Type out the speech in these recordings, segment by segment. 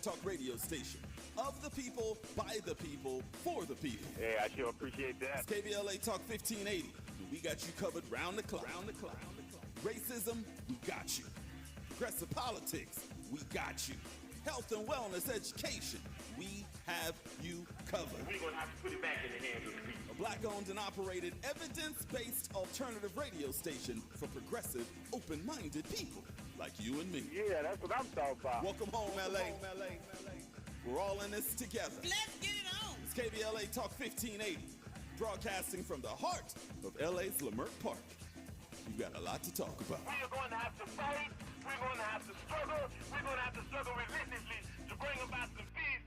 talk radio station. Of the people, by the people, for the people. Hey, I sure appreciate that. It's KBLA Talk 1580. We got you covered round the clock. Racism, we got you. Progressive politics, we got you. Health and wellness education, we have you covered. We're going to have to put it back in the hands of the people. A black-owned and operated, evidence-based alternative radio station for progressive, open-minded people like you and me. Yeah, that's what I'm talking about. Welcome home, LA. We're all in this together. Let's get it on. It's KBLA Talk 1580, broadcasting from the heart of LA's Leimert Park. We've got a lot to talk about. We are going to have to fight. We're going to have to struggle. We're going to have to struggle relentlessly to bring about some peace.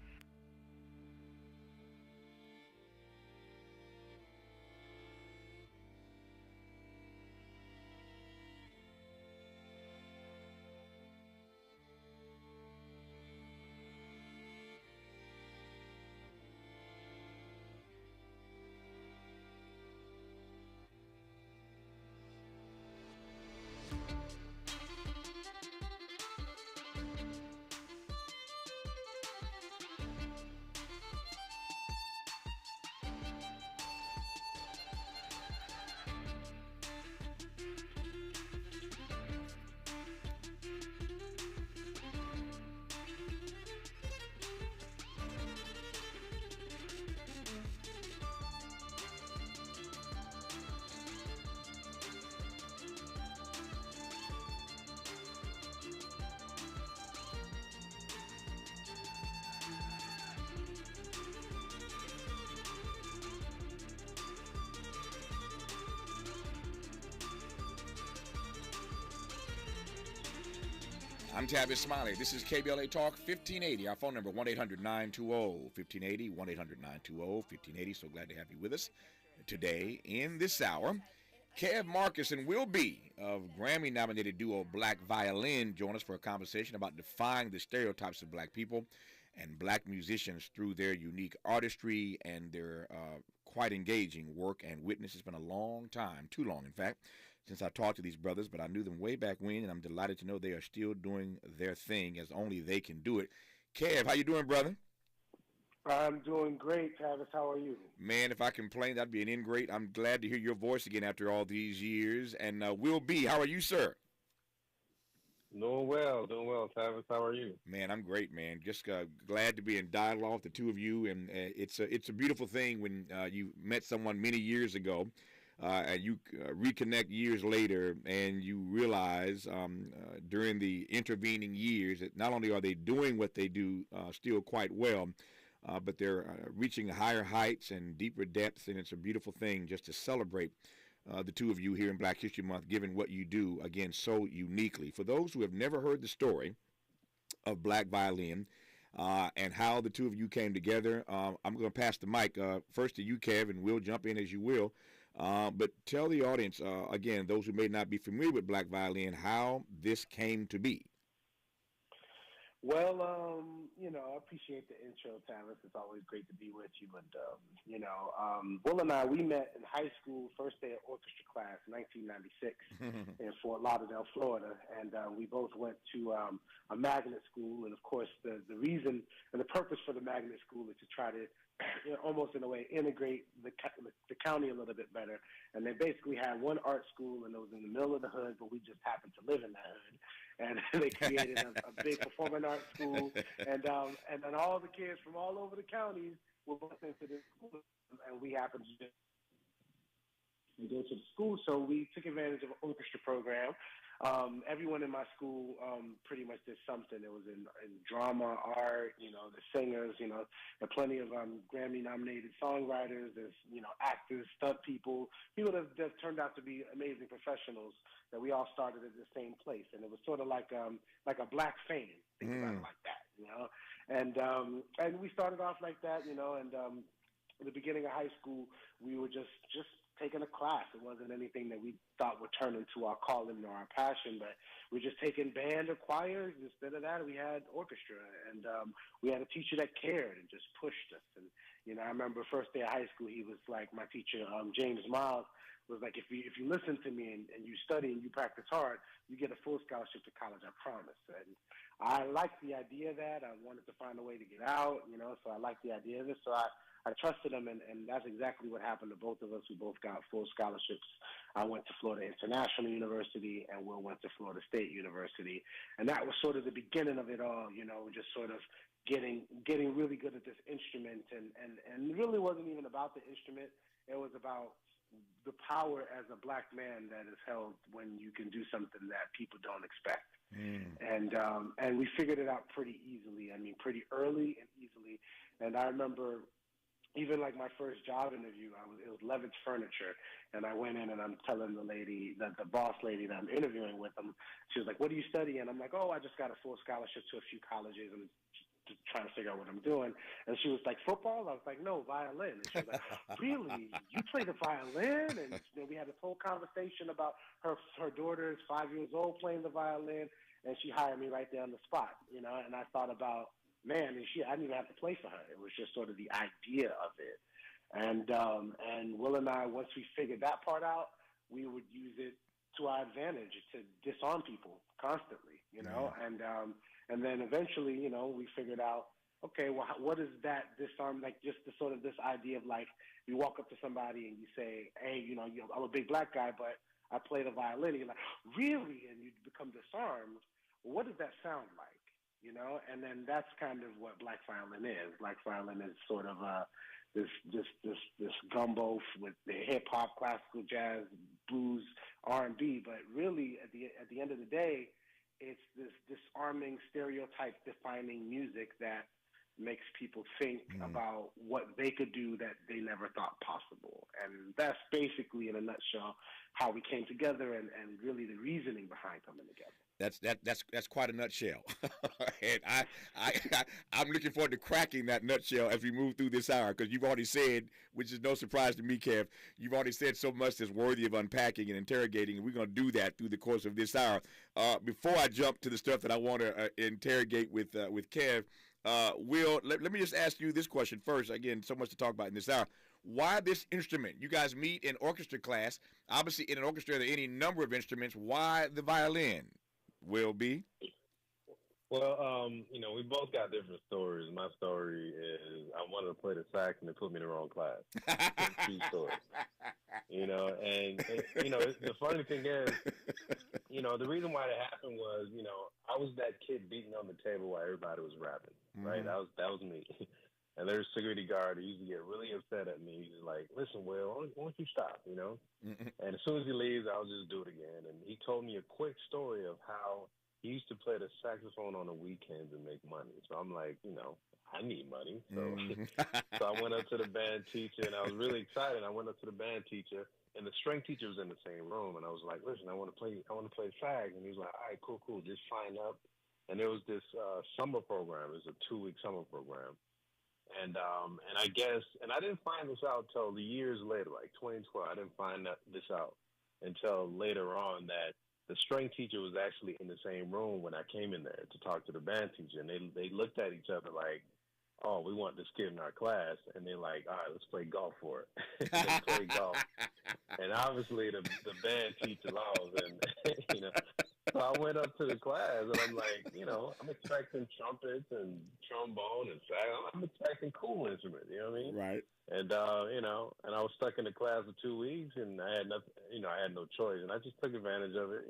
I'm Tavis Smiley. This is KBLA Talk 1580. Our phone number 1-800-920-1580, 1-800-920-1580. So glad to have you with us today in this hour. Kev Marcus and Will B of Grammy-nominated duo Black Violin join us for a conversation about defying the stereotypes of black people and black musicians through their unique artistry and their quite engaging work and witness. It's been a long time, too long in fact, since I talked to these brothers, but I knew them way back when, and I'm delighted to know they are still doing their thing as only they can do it. Kev, how you doing, brother? I'm doing great, Tavis. How are you? Man, if I complain, that'd be an ingrate. I'm glad to hear your voice again after all these years. And Will B, how are you, sir? Doing well, Tavis. How are you? Man, I'm great, man. Just glad to be in dialogue with the two of you, and it's a beautiful thing when you met someone many years ago, and you reconnect years later, and you realize during the intervening years that not only are they doing what they do still quite well, but they're reaching higher heights and deeper depths, and it's a beautiful thing just to celebrate the two of you here in Black History Month, given what you do, again, so uniquely. For those who have never heard the story of Black Violin and how the two of you came together, I'm going to pass the mic first to you, Kev, and we'll jump in as you will. But tell the audience, again, those who may not be familiar with Black Violin, how this came to be. Well, I appreciate the intro, Tavis. It's always great to be with you. And, Will and I, we met in high school, first day of orchestra class, 1996, in Fort Lauderdale, Florida. And we both went to a magnet school. And, of course, the reason and the purpose for the magnet school is to try to almost in a way integrate the county a little bit better. And they basically had one art school, and it was in the middle of the hood, but we just happened to live in the hood. And they created a big performing arts school, and then all the kids from all over the counties were brought into this school, and we happened to go to the school, so we took advantage of an orchestra program. Everyone in my school pretty much did something. It was in drama, art, the singers, there are plenty of Grammy-nominated songwriters, there's, actors, stunt people that turned out to be amazing professionals that we all started at the same place. And it was sort of like a black fan, think about it like that, And we started off like that, and in the beginning of high school, we were just taking a class. It wasn't anything that we thought would turn into our calling or our passion, but we were just taking band or choir. Instead of that, we had orchestra, and we had a teacher that cared and just pushed us. And I remember first day of high school, he was like, my teacher, James Miles, was like, if you listen to me and you study and you practice hard, you get a full scholarship to college, I promise. And I liked the idea of that. I wanted to find a way to get out, so I liked the idea of it. So I trusted him, and that's exactly what happened to both of us. We both got full scholarships. I went to Florida International University, and Will went to Florida State University. And that was sort of the beginning of it all, just sort of getting really good at this instrument. And really wasn't even about the instrument. It was about the power as a black man that is held when you can do something that people don't expect. And we figured it out pretty easily. I mean, pretty early and easily. And I remember even like my first job interview, it was Levitt's Furniture, and I went in and I'm telling the lady, the boss lady that I'm interviewing with, she was like, "What do you study?" And I'm like, "Oh, I just got a full scholarship to a few colleges and just trying to figure out what I'm doing." And she was like, "Football?" I was like, "No, violin." And she was like, "Really? You play the violin?" And we had this whole conversation about her daughter is 5 years old playing the violin, and she hired me right there on the spot, and I thought about, man, and I didn't even have to play for her. It was just sort of the idea of it. And Will and I, once we figured that part out, we would use it to our advantage to disarm people constantly, and then eventually, we figured out, okay, well, what is that disarm, like just the sort of this idea of like, you walk up to somebody and you say, "Hey, I'm a big black guy, but I play the violin." And you're like, "Really?" And you become disarmed. Well, what does that sound like? And then that's kind of what black violin is. Black violin is sort of this gumbo with the hip hop, classical jazz, blues, R&B. But really, at the end of the day, it's this disarming, stereotype defining music that makes people think about what they could do that they never thought possible. And that's basically, in a nutshell, how we came together and really the reasoning behind coming together. That's quite a nutshell, and I'm looking forward to cracking that nutshell as we move through this hour, because you've already said, which is no surprise to me, Kev, you've already said so much that's worthy of unpacking and interrogating, and we're going to do that through the course of this hour. Before I jump to the stuff that I want to interrogate with Kev, Will, let me just ask you this question first. Again, so much to talk about in this hour. Why this instrument? You guys meet in orchestra class. Obviously, in an orchestra, there are any number of instruments. Why the violin? Will be? Well, we both got different stories. My story is I wanted to play the sax and they put me in the wrong class. True story. The funny thing is, the reason why that happened was, I was that kid beating on the table while everybody was rapping, right? That was me. And there's a security guard who used to get really upset at me. He's like, "Listen, Will, why don't you stop, And as soon as he leaves, I'll just do it again. And he told me a quick story of how he used to play the saxophone on the weekends and make money. So I'm like, I need money. So, so I went up to the band teacher, and I was really excited. I went up to the band teacher, and the string teacher was in the same room. And I was like, "Listen, I want to play sax." And he was like, "All right, cool. Just sign up." And there was this summer program. It was a 2-week summer program. And I guess, and I didn't find this out until the years later, like 2012. I didn't find this out until later on that the string teacher was actually in the same room when I came in there to talk to the band teacher. And they looked at each other like, "Oh, we want this kid in our class." And they're like, "All right, let's play golf for it." They played golf. And obviously the band teacher lost. And, so I went up to the class and I'm like, I'm expecting trumpets and trombone and sax. I'm expecting cool instruments, you know what I mean? Right. And, and I was stuck in the class for 2 weeks and I had nothing, I had no choice. And I just took advantage of it,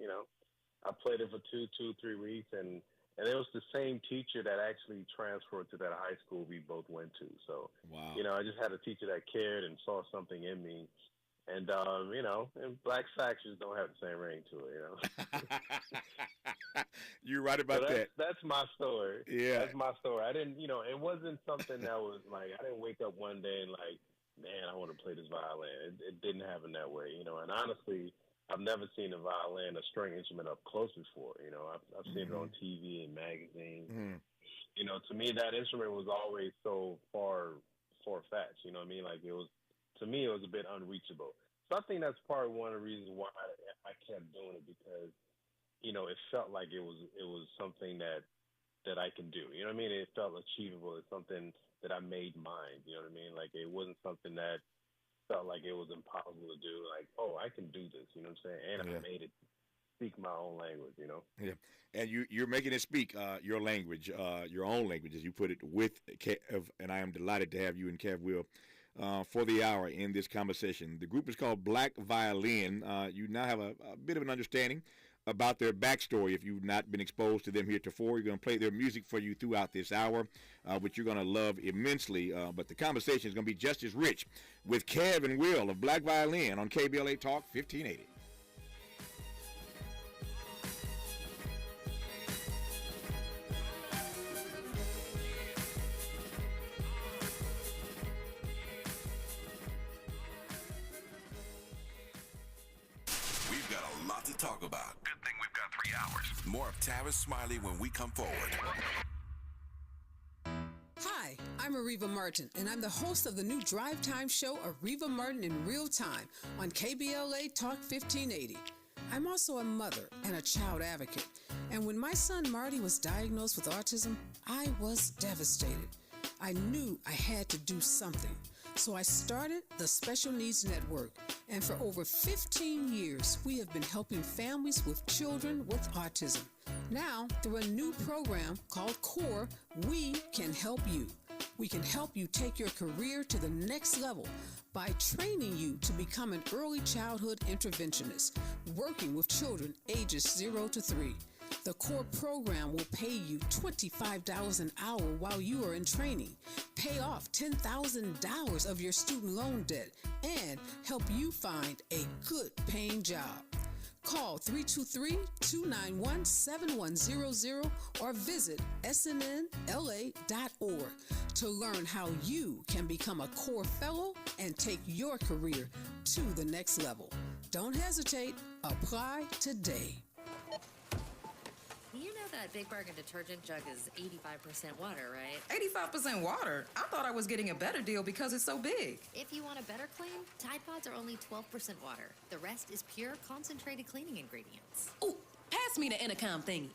I played it for 3 weeks and it was the same teacher that actually transferred to that high school we both went to. So, wow. I just had a teacher that cared and saw something in me. And, and black saxes don't have the same ring to it, You're right about that. That's my story. Yeah. That's my story. I didn't, it wasn't something that was like, I didn't wake up one day and like, man, I want to play this violin. It didn't happen that way, and honestly, I've never seen a violin, a string instrument up close before, I've seen it on TV and magazines. To me, that instrument was always so far core facts. You know what I mean? Like it was, to me, it was a bit unreachable. So I think that's probably one of the reasons why I kept doing it, because, you know, it felt like it was something that I can do. You know what I mean? It felt achievable. It's something that I made mine. You know what I mean? Like it wasn't something that felt like it was impossible to do. Like, oh, I can do this. You know what I'm saying? And I made it speak my own language. You know? Yeah, and you're making it speak your language, your own language, as you put it, with Kev, and I am delighted to have you and Kev Will for the hour in this conversation. The group is called Black Violin. You now have a bit of an understanding about their backstory if you've not been exposed to them heretofore. We're going to play their music for you throughout this hour, which you're going to love immensely. But the conversation is going to be just as rich with Kev and Will of Black Violin on KBLA Talk 1580. We've got a lot to talk about. Good thing we've got 3 hours. More of Tavis Smiley when we come forward. Hi, I'm Ariva Martin, and I'm the host of the new drive time show, Ariva Martin in Real Time, on KBLA Talk 1580. I'm also a mother and a child advocate, and when my son Marty was diagnosed with autism, I was devastated. I knew I had to do something, so I started the Special Needs Network, and for over 15 years, we have been helping families with children with autism. Now, through a new program called CORE, we can help you. We can help you take your career to the next level by training you to become an early childhood interventionist, working with children ages 0 to 3. The CORE program will pay you $25 an hour while you are in training, pay off $10,000 of your student loan debt, and help you find a good paying job. Call 323-291-7100 or visit snnla.org to learn how you can become a CORE fellow and take your career to the next level. Don't hesitate. Apply today. You know that Big Bargain detergent jug is 85% water, right? 85% water? I thought I was getting a better deal because it's so big. If you want a better clean, Tide Pods are only 12% water. The rest is pure, concentrated cleaning ingredients. Ooh, pass me the intercom thingy.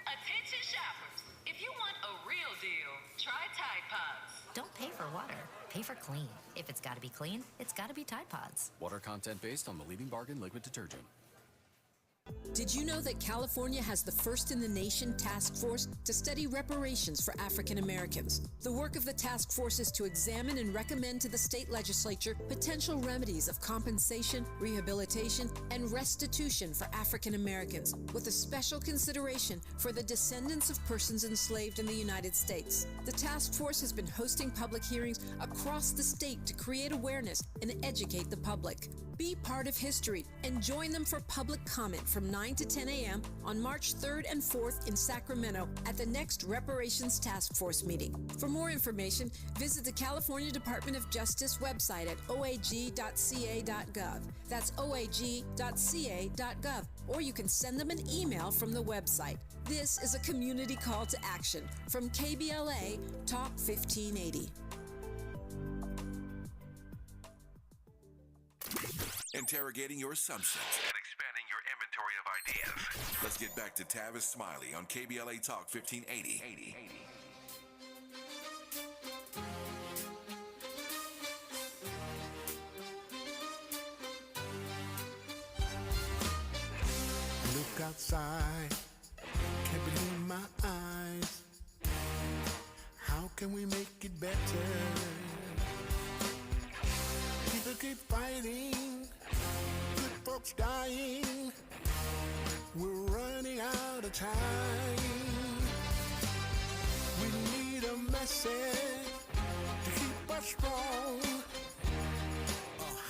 Attention shoppers, if you want a real deal, try Tide Pods. Don't pay for water, pay for clean. If it's gotta be clean, it's gotta be Tide Pods. Water content based on the leading bargain liquid detergent. Did you know that California has the first in the nation task force to study reparations for African Americans? The work of the task force is to examine and recommend to the state legislature potential remedies of compensation, rehabilitation, and restitution for African Americans, with a special consideration for the descendants of persons enslaved in the United States. The task force has been hosting public hearings across the state to create awareness and educate the public. Be part of history and join them for public comment from 9 to 10 a.m. on March 3rd and 4th in Sacramento at the next Reparations Task Force meeting. For more information, visit the California Department of Justice website at oag.ca.gov. That's oag.ca.gov. Or you can send them an email from the website. This is a community call to action from KBLA Talk 1580. Interrogating your assumptions And expanding your inventory of ideas. Let's get back to Tavis Smiley on KBLA Talk 1580. Look outside, can't believe my eyes. How can we make it better? People keep fighting, good folks dying. We're running out of time. We need a message to keep us strong.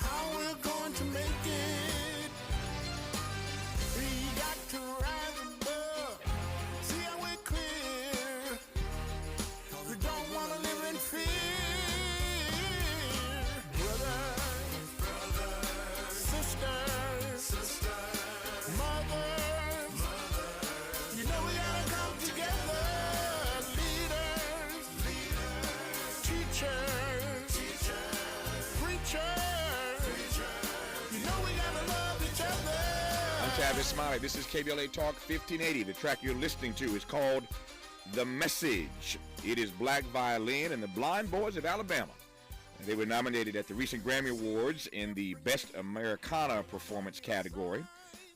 How we're going to make it. We got to rise above, see how we're clear. We don't want to live in fear. Brothers, sisters, mothers, you know we gotta come together. Leaders, teachers, Tavis Smiley. This is KBLA Talk 1580. The track you're listening to is called The Message. It is Black Violin and the Blind Boys of Alabama. They were nominated at the recent Grammy Awards in the Best Americana Performance category.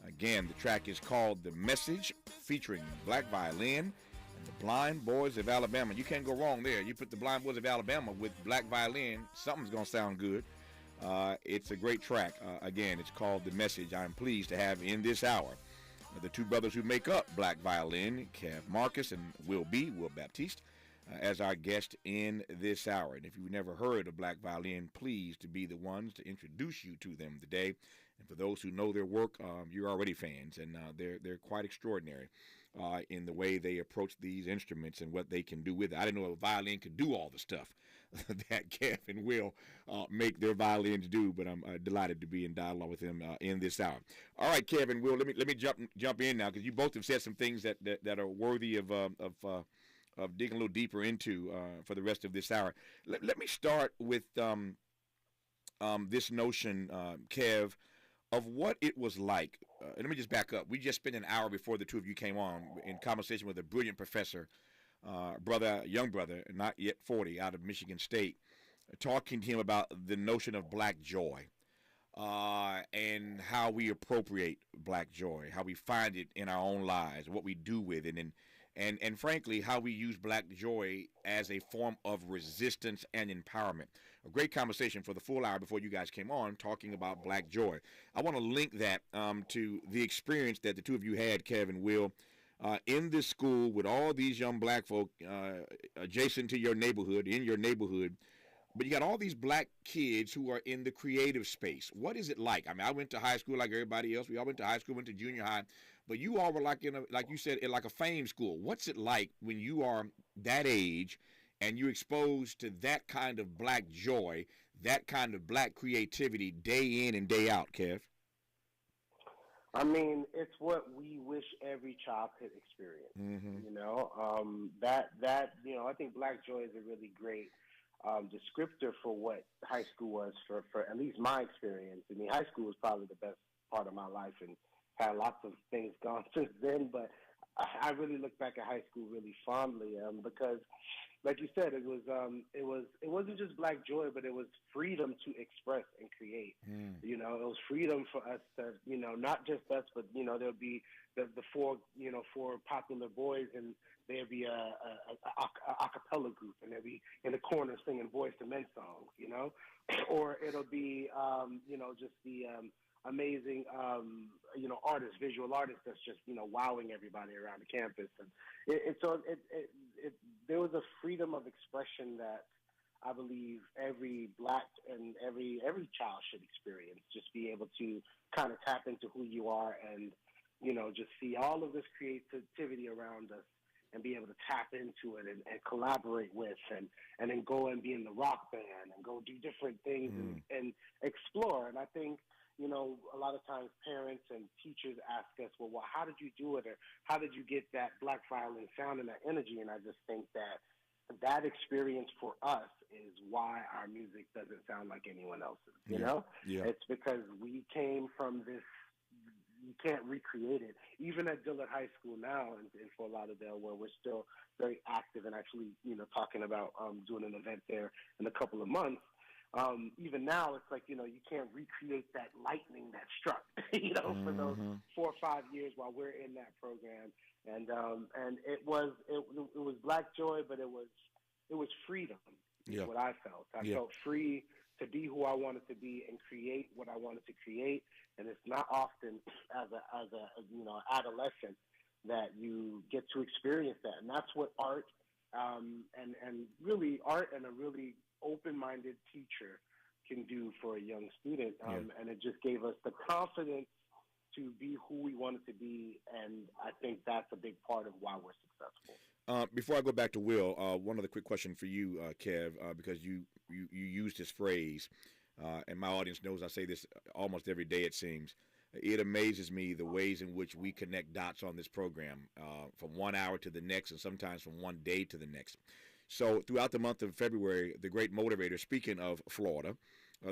Again, the track is called The Message, featuring Black Violin and the Blind Boys of Alabama. You can't go wrong there. You put the Blind Boys of Alabama with Black Violin, something's going to sound good. It's a great track. Again, it's called The Message. I'm pleased to have in this hour the two brothers who make up Black Violin, Kev Marcus and Will Baptiste, as our guest in this hour. And if you've never heard of Black Violin, pleased to be the ones to introduce you to them today. And for those who know their work, you're already fans, and they're quite extraordinary in the way they approach these instruments and what they can do with it. I didn't know a violin could do all the stuff that Kev and Will make their violins do, but I'm delighted to be in dialogue with them in this hour. All right, Kev and Will, let me jump in now, because you both have said some things that are worthy of digging a little deeper into for the rest of this hour. Let me start with this notion, Kev, of what it was like. And let me just back up. We just spent an hour before the two of you came on in conversation with a brilliant professor, young brother, not yet 40, out of Michigan State, talking to him about the notion of black joy and how we appropriate black joy, how we find it in our own lives, what we do with it, and frankly, how we use black joy as a form of resistance and empowerment. A great conversation for the full hour before you guys came on, talking about black joy. I want to link that to the experience that the two of you had, Kev and Will, in this school with all these young black folk adjacent to your neighborhood, in your neighborhood. But you got all these black kids who are in the creative space. What is it like? I mean, I went to high school like everybody else. We all went to high school, went to junior high. But you all were like like you said, in like a fame school. What's it like when you are that age and you're exposed to that kind of black joy, that kind of black creativity day in and day out, Kev? I mean, it's what we wish every child could experience. Mm-hmm. You know, I think black joy is a really great descriptor for what high school was for at least my experience. I mean, high school was probably the best part of my life and had lots of things gone since then, but I really look back at high school really fondly because, like you said, it wasn't just black joy, but it was freedom to express and create. You know, it was freedom for us to, you know, not just us, but you know, there'll be the four popular boys, and there'll be a cappella group, and they'll be in the corner singing Boys to Men songs, you know, or it'll be just the amazing artists, visual artists that's just, you know, wowing everybody around the campus. And there was a freedom of expression that I believe every black and every child should experience. Just be able to kind of tap into who you are and, you know, just see all of this creativity around us and be able to tap into it and collaborate with and then go and be in the rock band and go do different things and explore. And I think, you know, a lot of times parents and teachers ask us, well, how did you do it? Or how did you get that black violin sound and that energy? And I just think that experience for us is why our music doesn't sound like anyone else's, you know? Yeah. It's because we came from this, you can't recreate it. Even at Dillard High School now in Fort Lauderdale, where we're still very active and actually, you know, talking about doing an event there in a couple of months. Even now, it's like, you know, you can't recreate that lightning that struck, you know, for those 4 or 5 years while we're in that program. And it was black joy, but it was freedom. Yeah. Is what I felt. I felt free to be who I wanted to be and create what I wanted to create. And it's not often as a adolescent that you get to experience that. And that's what art and really art and a really open-minded teacher can do for a young student. And it just gave us the confidence to be who we wanted to be, and I think that's a big part of why we're successful. Before I go back to Will, one other quick question for you, Kev, because you used this phrase, and my audience knows I say this almost every day, it seems. It amazes me the ways in which we connect dots on this program, from 1 hour to the next, and sometimes from one day to the next. So throughout the month of February, the great motivator, speaking of Florida,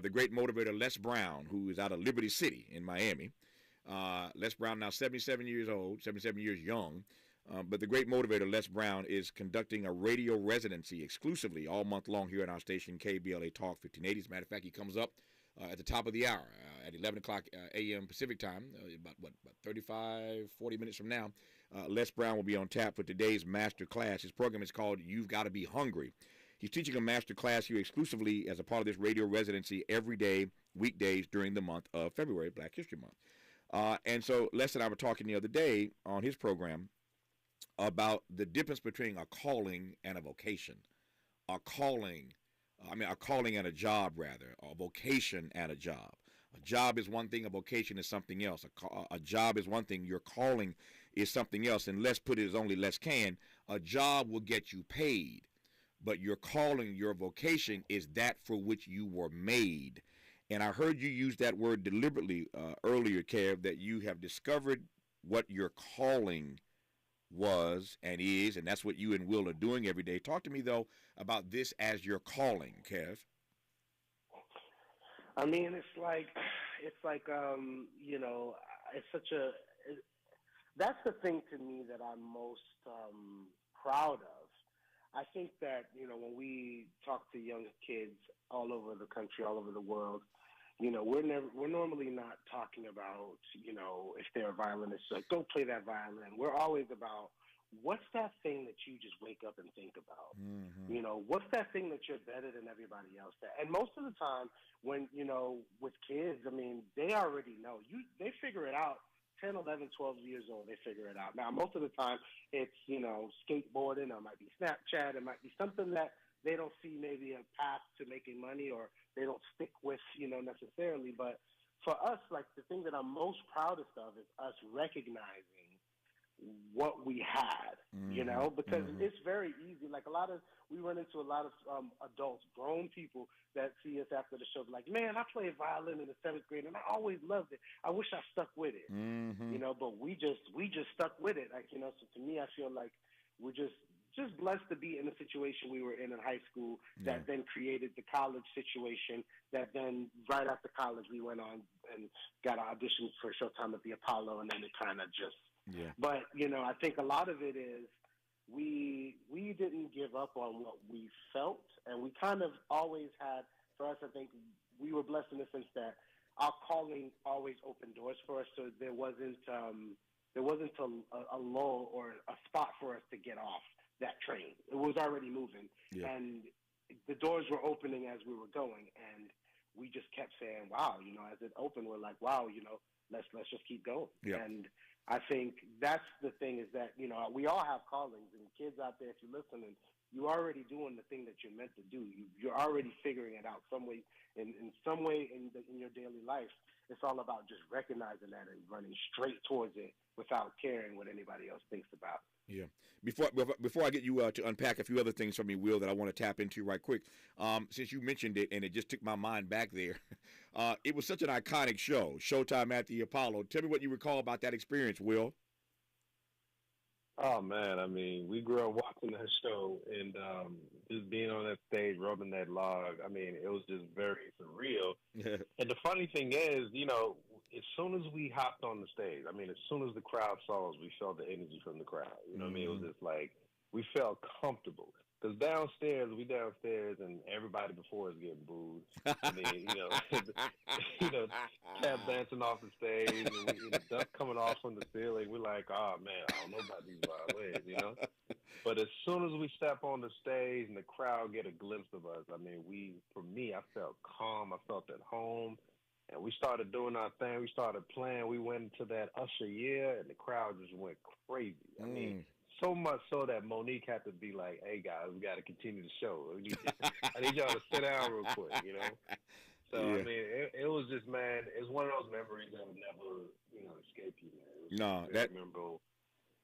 the great motivator Les Brown, who is out of Liberty City in Miami, Les Brown now 77 years old, 77 years young. But the great motivator, Les Brown, is conducting a radio residency exclusively all month long here at our station, KBLA Talk 1580. As a matter of fact, he comes up at the top of the hour at 11 o'clock a.m. Pacific time, about 35, 40 minutes from now. Les Brown will be on tap for today's master class. His program is called You've Got to Be Hungry. He's teaching a master class here exclusively as a part of this radio residency every day, weekdays during the month of February, Black History Month. And so Les and I were talking the other day on his program about the difference between a calling and a vocation. A calling and a job, rather. A vocation and a job. A job is one thing, a vocation is something else. A job is one thing, your calling is something else. And let's put it as only Les can. A job will get you paid, but your calling, your vocation is that for which you were made. And I heard you use that word deliberately earlier, Kev, that you have discovered what your calling was and is, and that's what you and Will are doing every day. Talk to me, though, about this as your calling, Kev. I mean, it's like, that's the thing to me that I'm most proud of. I think that, when we talk to young kids all over the country, all over the world, we're normally not talking about, if they're a violinist, like, go play that violin. We're always about, what's that thing that you just wake up and think about? Mm-hmm. What's that thing that you're better than everybody else at? And most of the time when, with kids, I mean, they already know. They figure it out. 10, 11, 12 years old, they figure it out. Now, most of the time it's, skateboarding, or it might be Snapchat, it might be something that they don't see maybe a path to making money, or they don't stick with, necessarily. But for us, like, the thing that I'm most proudest of is us recognizing what we had, because it's very easy. Like, we run into a lot of adults, grown people that see us after the show, like, man, I played violin in the 7th grade and I always loved it. I wish I stuck with it, but we just stuck with it. Like, so to me, I feel like we're just blessed to be in the situation we were in high school that then created the college situation, that then right after college we went on and got auditions for Showtime at the Apollo, and then it kind of just But, I think a lot of it is we didn't give up on what we felt, and we kind of always had, for us, I think we were blessed in the sense that our calling always opened doors for us, so there wasn't a lull or a spot for us to get off that train. It was already moving, and the doors were opening as we were going, and we just kept saying, wow, as it opened, we're like, wow, let's just keep going. And I think that's the thing, is that, we all have callings, and kids out there, if you're listening, you're already doing the thing that you're meant to do. You're already figuring it out some way, in some way in your daily life. It's all about just recognizing that and running straight towards it without caring what anybody else thinks about. Yeah. Before I get you to unpack a few other things from me, Will, that I want to tap into right quick, since you mentioned it and it just took my mind back there, it was such an iconic show, Showtime at the Apollo. Tell me what you recall about that experience, Will. Oh, man, I mean, we grew up watching that show, and just being on that stage, rubbing that log, I mean, it was just very surreal. And the funny thing is, as soon as we hopped on the stage, I mean, as soon as the crowd saw us, we felt the energy from the crowd. You know what I mean? It was just like, we felt comfortable. Because we downstairs, and everybody before us getting booed. I mean, tap dancing off the stage, and the dust coming off from the ceiling. We're like, oh, man, I don't know about these violins, But as soon as we step on the stage and the crowd get a glimpse of us, I mean, for me, I felt calm. I felt at home. And we started doing our thing. We started playing. We went into that Usher year, and the crowd just went crazy. I mean, so much so that Monique had to be like, hey, guys, we got to continue the show. I need y'all to sit down real quick, So, I mean, it was just, man, it's one of those memories that will never, escape you, man. No, that memorable,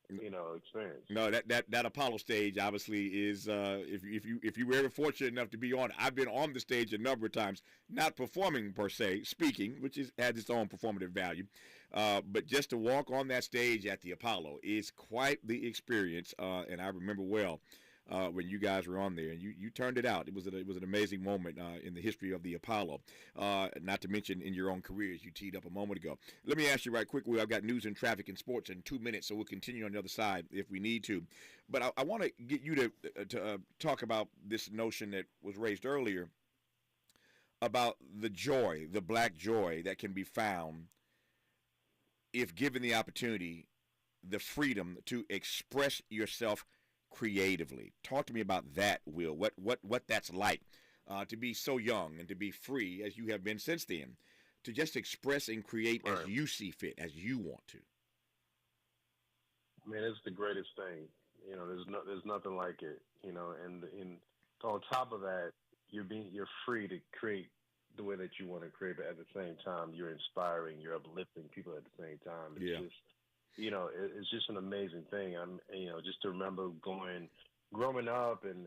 experience. No, that Apollo stage obviously is, if you were ever fortunate enough to be on, I've been on the stage a number of times, not performing per se, speaking, which has its own performative value, but just to walk on that stage at the Apollo is quite the experience, and I remember well. when you guys were on there, and you turned it out. It was an amazing moment in the history of the Apollo. Not to mention in your own career, as you teed up a moment ago. Let me ask you right quick. I've got news and traffic and sports in 2 minutes, so we'll continue on the other side if we need to. But I want to get you to talk about this notion that was raised earlier about the joy, the black joy that can be found if given the opportunity, the freedom to express yourself creatively. Talk to me about that, Will. What that's like to be so young and to be free as you have been since then, to just express and create as you see fit, as you want to. Man, it's the greatest thing. You know, there's nothing like it. You know, and on top of that, you're free to create the way that you want to create, but at the same time, you're inspiring, you're uplifting people at the same time. It's just, you know, it's just an amazing thing. Just to remember growing up and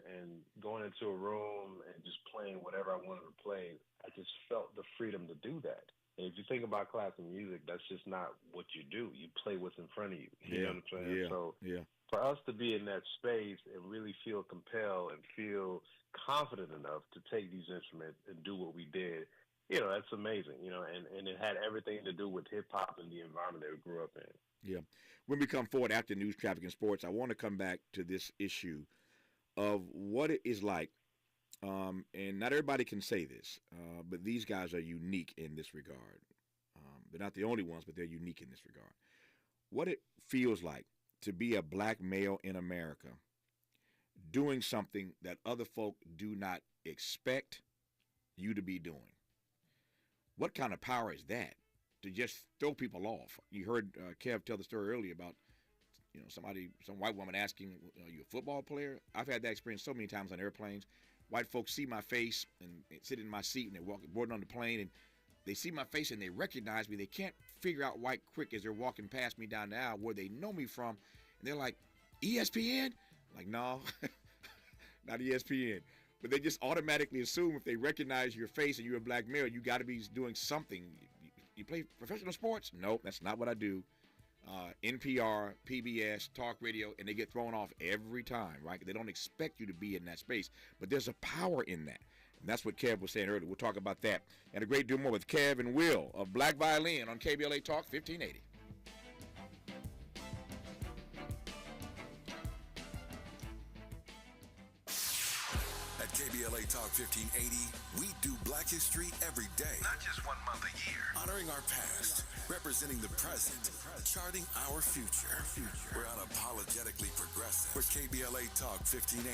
going into a room and just playing whatever I wanted to play. I just felt the freedom to do that. And if you think about classical music, that's just not what you do. You play what's in front of you. You know what I'm saying? Yeah. So yeah. For us to be in that space and really feel compelled and feel confident enough to take these instruments and do what we did, you know, that's amazing, you know, and it had everything to do with hip-hop and the environment that we grew up in. Yeah. When we come forward after news, traffic, and sports, I want to come back to this issue of what it is like, and not everybody can say this, but these guys are unique in this regard. They're not the only ones, but they're unique in this regard. What it feels like to be a black male in America doing something that other folk do not expect you to be doing. What kind of power is that to just throw people off? You heard Kev tell the story earlier about, you know, some white woman asking, are you a football player? I've had that experience so many times on airplanes. White folks see my face and sit in my seat and they're boarding on the plane and they see my face and they recognize me. They can't figure out white quick as they're walking past me down the aisle where they know me from. And they're like, ESPN? I'm like, no, not ESPN. But they just automatically assume if they recognize your face and you're a black male, you got to be doing something. You play professional sports? Nope, that's not what I do. NPR, PBS, talk radio, and they get thrown off every time, right? They don't expect you to be in that space. But there's a power in that. And that's what Kev was saying earlier. We'll talk about that. And a great deal more with Kev and Will of Black Violin on KBLA Talk 1580. At KBLA Talk 1580, we do Black history every day. Not just 1 month a year. Honoring our past, representing the present, charting our future. We're unapologetically progressive. We're KBLA Talk 1580.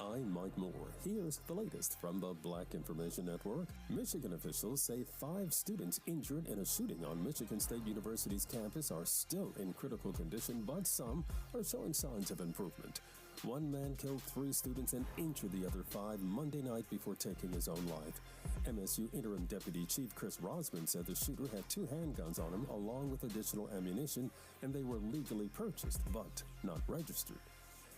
I'm Mike Moore. Here's the latest from the Black Information Network. Michigan officials say 5 students injured in a shooting on Michigan State University's campus are still in critical condition, but some are showing signs of improvement. One man killed 3 students and injured the other 5 Monday night before taking his own life. MSU Interim Deputy Chief Chris Rosman said the shooter had 2 handguns on him along with additional ammunition, and they were legally purchased but not registered.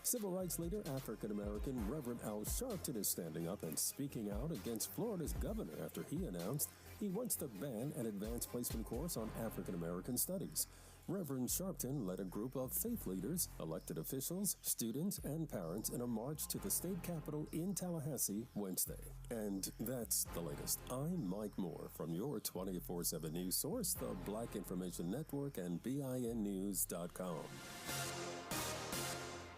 Civil rights leader, African-American Reverend Al Sharpton is standing up and speaking out against Florida's governor after he announced he wants to ban an advanced placement course on African-American studies. Reverend Sharpton led a group of faith leaders, elected officials, students, and parents in a march to the state capitol in Tallahassee Wednesday. And that's the latest. I'm Mike Moore from your 24/7 news source, the Black Information Network and BINnews.com.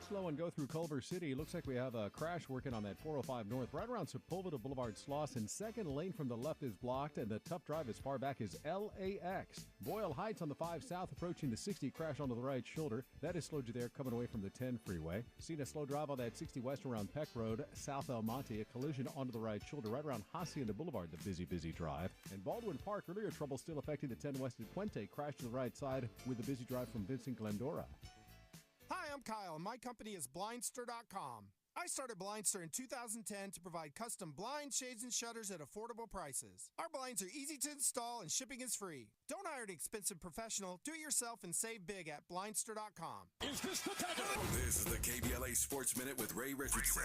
Slow and go through Culver City. Looks like we have a crash working on that 405 North right around Sepulveda Boulevard, Slauson. Second lane from the left is blocked, and the tough drive as far back as LAX. Boyle Heights on the 5 South approaching the 60, crash onto the right shoulder. That has slowed you there coming away from the 10 freeway. Seen a slow drive on that 60 West around Peck Road, South El Monte. A collision onto the right shoulder right around Hacienda Boulevard, the busy drive. And Baldwin Park, earlier trouble still affecting the 10 West at Puente. Crash to the right side with the busy drive from Vincent Glendora. Hi, I'm Kyle, and my company is Blindster.com. I started Blindster in 2010 to provide custom blinds, shades, and shutters at affordable prices. Our blinds are easy to install and shipping is free. Don't hire an expensive professional. Do it yourself and save big at Blindster.com. Is this the time? This is the KBLA Sports Minute with Ray Richardson.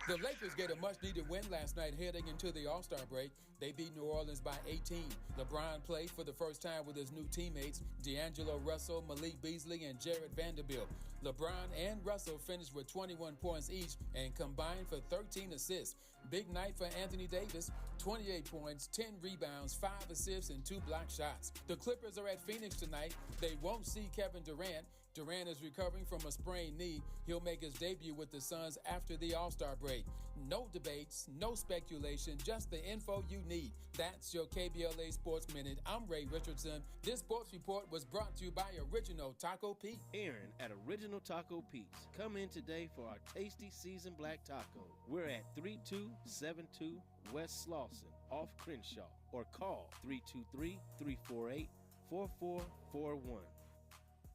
The Lakers get a much-needed win last night heading into the All-Star break. They beat New Orleans by 18. LeBron played for the first time with his new teammates, D'Angelo Russell, Malik Beasley, and Jared Vanderbilt. LeBron and Russell finished with 21 points each and combined for 13 assists. Big night for Anthony Davis, 28 points, 10 rebounds, 5 assists, and 2 block shots. The Clippers are at Phoenix tonight. They won't see Kevin Durant. Durant is recovering from a sprained knee. He'll make his debut with the Suns after the All-Star break. No debates, no speculation, just the info you need. That's your KBLA Sports Minute. I'm Ray Richardson. This sports report was brought to you by Original Taco Pete. Aaron at Original Taco Pete's. Come in today for our tasty seasoned black taco. We're at 3272 West Slauson off Crenshaw, or call 323-348-4441.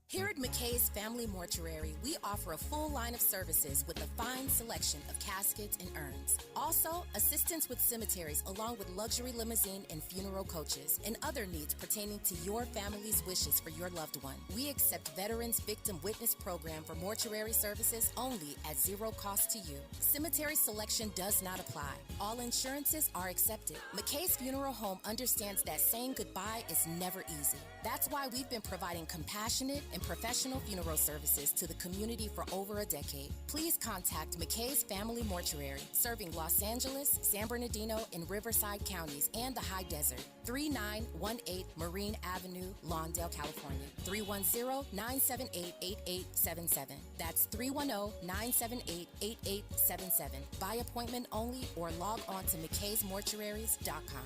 Here at McKay's Family Mortuary, we offer a full line of services with a fine selection of caskets and urns. Also, assistance with cemeteries along with luxury limousine and funeral coaches and other needs pertaining to your family's wishes for your loved one. We accept Veterans Victim Witness Program for mortuary services only at zero cost to you. Cemetery selection does not apply. All insurances are accepted. McKay's Funeral Home understands that saying goodbye is never easy. That's why we've been providing compassionate and professional funeral services to the community for over a decade. Please contact McKay's Family Mortuary, serving Los Angeles, San Bernardino, and Riverside counties and the High Desert. 3918 Marine Avenue, Lawndale, California. 310-978-8877. That's 310-978-8877. By appointment only or log on to mckaysmortuaries.com.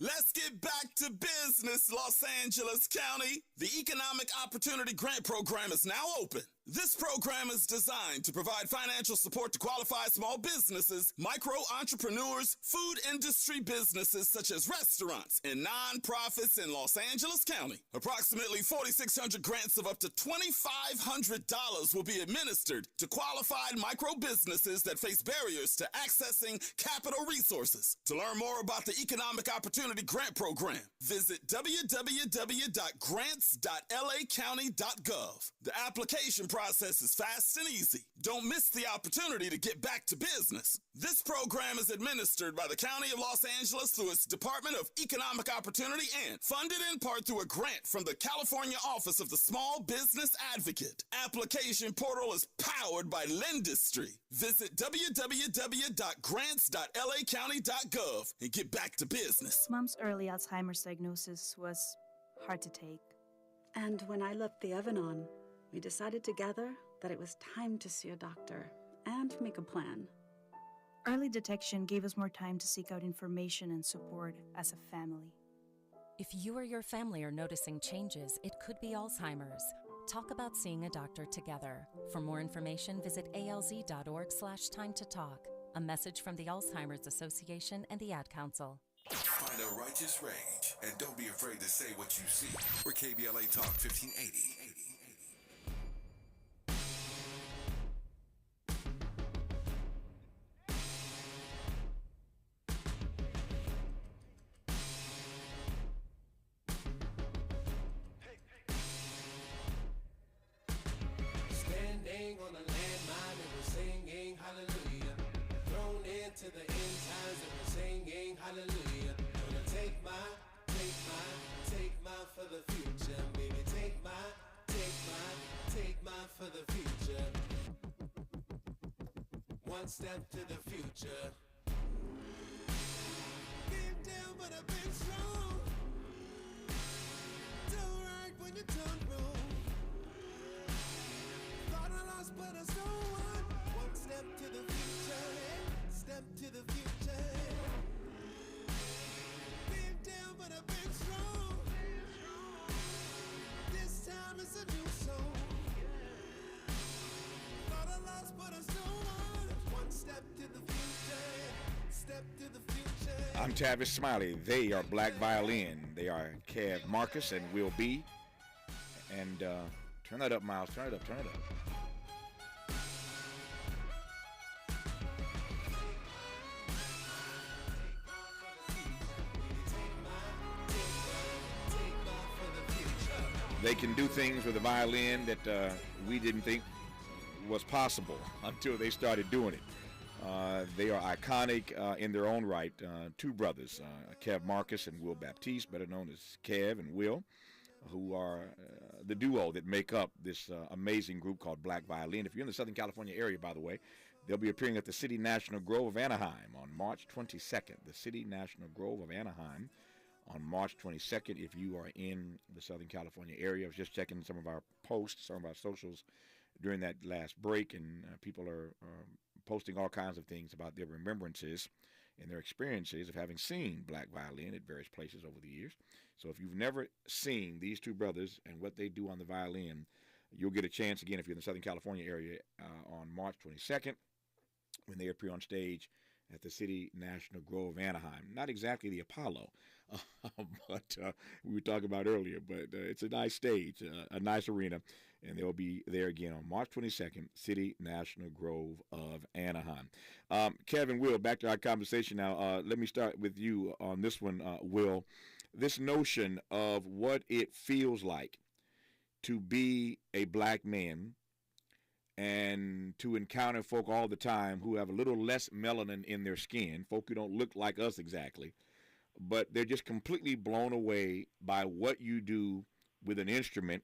Let's get back to business, Los Angeles County. The Economic Opportunity Grant Program is now open. This program is designed to provide financial support to qualified small businesses, micro entrepreneurs, food industry businesses such as restaurants, and nonprofits in Los Angeles County. Approximately 4,600 grants of up to $2,500 will be administered to qualified micro businesses that face barriers to accessing capital resources. To learn more about the Economic Opportunity Grant Program, visit www.grants.lacounty.gov. The application process is fast and easy. Don't miss the opportunity to get back to business. This program is administered by the County of Los Angeles through its Department of Economic Opportunity and funded in part through a grant from the California Office of the Small Business Advocate. Application portal is powered by Lendistry. Visit www.grants.lacounty.gov and get back to business. Mom's early Alzheimer's diagnosis was hard to take. And when I left the oven on, we decided together that it was time to see a doctor and make a plan. Early detection gave us more time to seek out information and support as a family. If you or your family are noticing changes, it could be Alzheimer's. Talk about seeing a doctor together. For more information, visit alz.org/time to talk. A message from the Alzheimer's Association and the Ad Council. Find a righteous rage and don't be afraid to say what you see. We're KBLA Talk 1580. Standing on a landmine and we're singing hallelujah. Thrown into the end times and we're singing hallelujah. Gonna take my for the future. Baby, take my for the future. One step to the future. Been down but I've been strong. Do right when you done wrong. Thought I lost but I still won. One step to the future. Step to the future. Been down but I've been strong. This time it's a new song. Thought I lost but I still won. One step to the future. Step to the future. I'm Tavis Smiley. They are Black Violin. They are Kev Marcus and Will B. And turn that up, Miles. Turn it up. They can do things with a violin that we didn't think was possible until they started doing it. They are iconic in their own right. Two brothers, Kev Marcus and Will Baptiste, better known as Kev and Will, who are the duo that make up this amazing group called Black Violin. If you're in the Southern California area, by the way, they'll be appearing at the City National Grove of Anaheim on March 22nd. The City National Grove of Anaheim on March 22nd. If you are in the Southern California area, I was just checking some of our posts, some of our socials during that last break, and people are posting all kinds of things about their remembrances and their experiences of having seen Black Violin at various places over the years. So if you've never seen these two brothers and what they do on the violin, you'll get a chance again if you're in the Southern California area on March 22nd when they appear on stage at the City National Grove of Anaheim. Not exactly the Apollo, but we were talking about earlier, but it's a nice stage, a nice arena, and they'll be there again on March 22nd, City National Grove of Anaheim. Kevin, Will, back to our conversation now. Let me start with you on this one, Will. This notion of what it feels like to be a black man and to encounter folk all the time who have a little less melanin in their skin, folk who don't look like us exactly, but they're just completely blown away by what you do with an instrument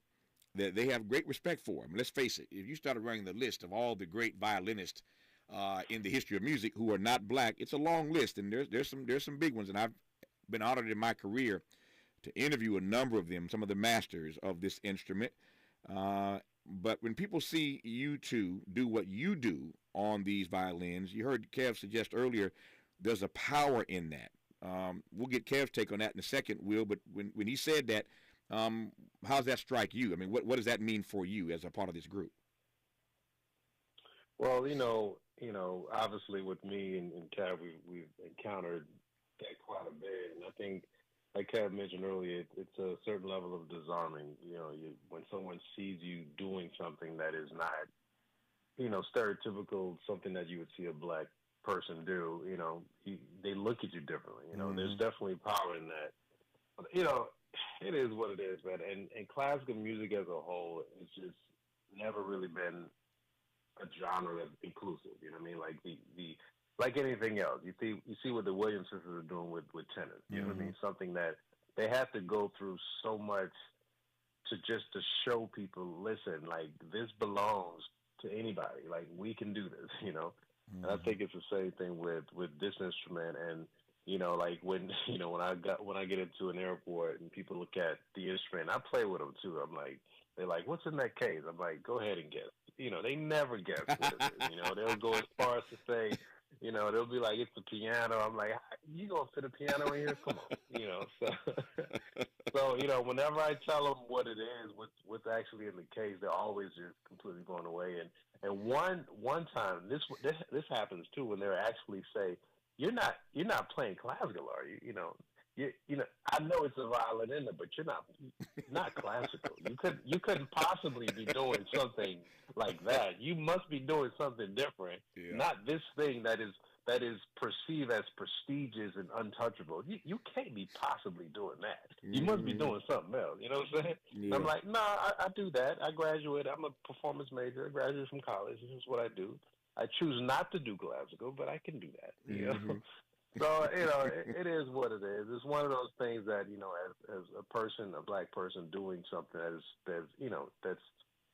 that they have great respect for. I mean, let's face it, if you started running the list of all the great violinists in the history of music who are not black, it's a long list, and there's some big ones, and I've been honored in my career to interview a number of them, some of the masters of this instrument. But when people see you two do what you do on these violins, you heard Kev suggest earlier, there's a power in that. We'll get Kev's take on that in a second, Will, but when he said that, how does that strike you? I mean, what does that mean for you as a part of this group? Well, obviously with me and Kev, we've encountered that quite a bit, and I think, like Kev mentioned earlier, it's a certain level of disarming. When someone sees you doing something that is not, stereotypical, something that you would see a black person do, they look at you differently. There's definitely power in that. But, it is what it is, man. And classical music as a whole, it's just never really been a genre that's inclusive. You know what I mean? Like the like anything else, you see what the Williams sisters are doing with tennis. You know what I mean? Something that they have to go through so much to show people, listen, like this belongs to anybody. Like we can do this, And I think it's the same thing with this instrument. And like when I get into an airport and people look at the instrument, I play with them too. I'm like, they're like, what's in that case? I'm like, go ahead and guess. They never guess what it is. They'll go as far as to say, they'll be like, it's the piano. I'm like, you gonna fit a piano in here? Come on, So whenever I tell them what it is, what's actually in the case, they're always just completely blown away. And one time, this happens too, when they actually say, you're not playing classical, are you? I know it's a violin, but you're not classical. You couldn't possibly be doing something like that. You must be doing something different, not this thing that is perceived as prestigious and untouchable. You can't be possibly doing that. You must be doing something else. You know what I'm saying? Yeah. I'm like, no, I do that. I graduated. I'm a performance major. I graduated from college. This is what I do. I choose not to do classical, but I can do that. So, it is what it is. It's one of those things that, as a person, a black person doing something that's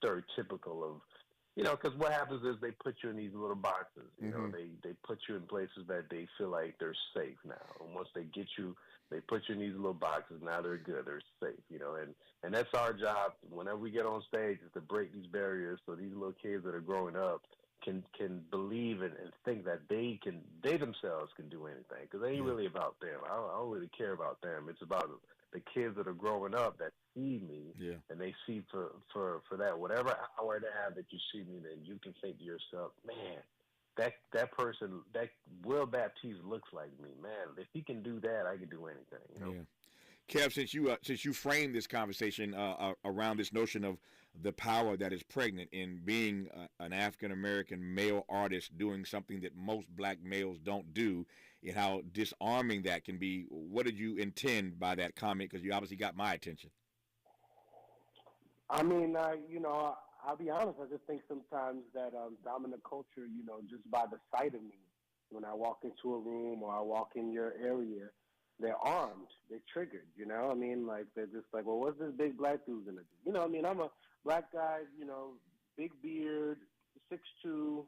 stereotypical of, because what happens is they put you in these little boxes. They put you in places that they feel like they're safe now. And once they get you, they put you in these little boxes. Now they're good. They're safe, and that's our job. Whenever we get on stage is to break these barriers so these little kids that are growing up can believe and think that they themselves can do anything, because it ain't really about them. I don't really care about them. It's about the kids that are growing up that see me, and they see for that whatever hour and a half that you see me, then you can think to yourself, man, that person, that Will Baptiste looks like me, man. If he can do that, I can do anything. Yeah. Kev, since you framed this conversation around this notion of the power that is pregnant in being an African-American male artist doing something that most black males don't do, and how disarming that can be, what did you intend by that comment? Because you obviously got my attention. I mean, I'll be honest. I just think sometimes that dominant culture, just by the sight of me, when I walk into a room or I walk in your area, they're armed, they're triggered. I mean, like they're just like, well, what's this big black dude gonna do? I mean, I'm a black guy, big beard, 6'2",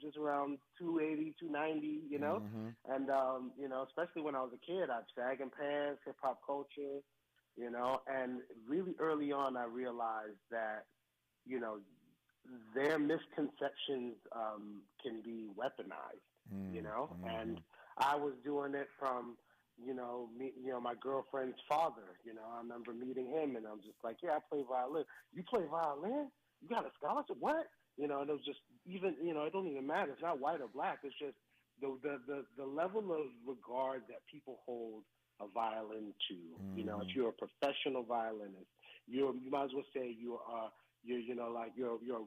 just around 280, 290, and especially when I was a kid, I'd sagging pants, hip hop culture. And really early on, I realized that, their misconceptions can be weaponized, and I was doing it from, my girlfriend's father. I remember meeting him, and I'm just like, yeah, I play violin. You play violin? You got a scholarship? What? And it was just even, it don't even matter. It's not white or black. It's just the level of regard that people hold a violin to. If you're a professional violinist, you might as well say you're a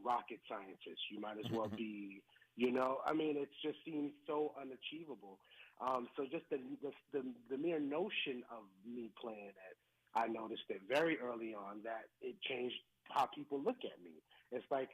rocket scientist. You might as well be, I mean, it just seems so unachievable. So just the mere notion of me playing it, I noticed it very early on that it changed how people look at me. It's like,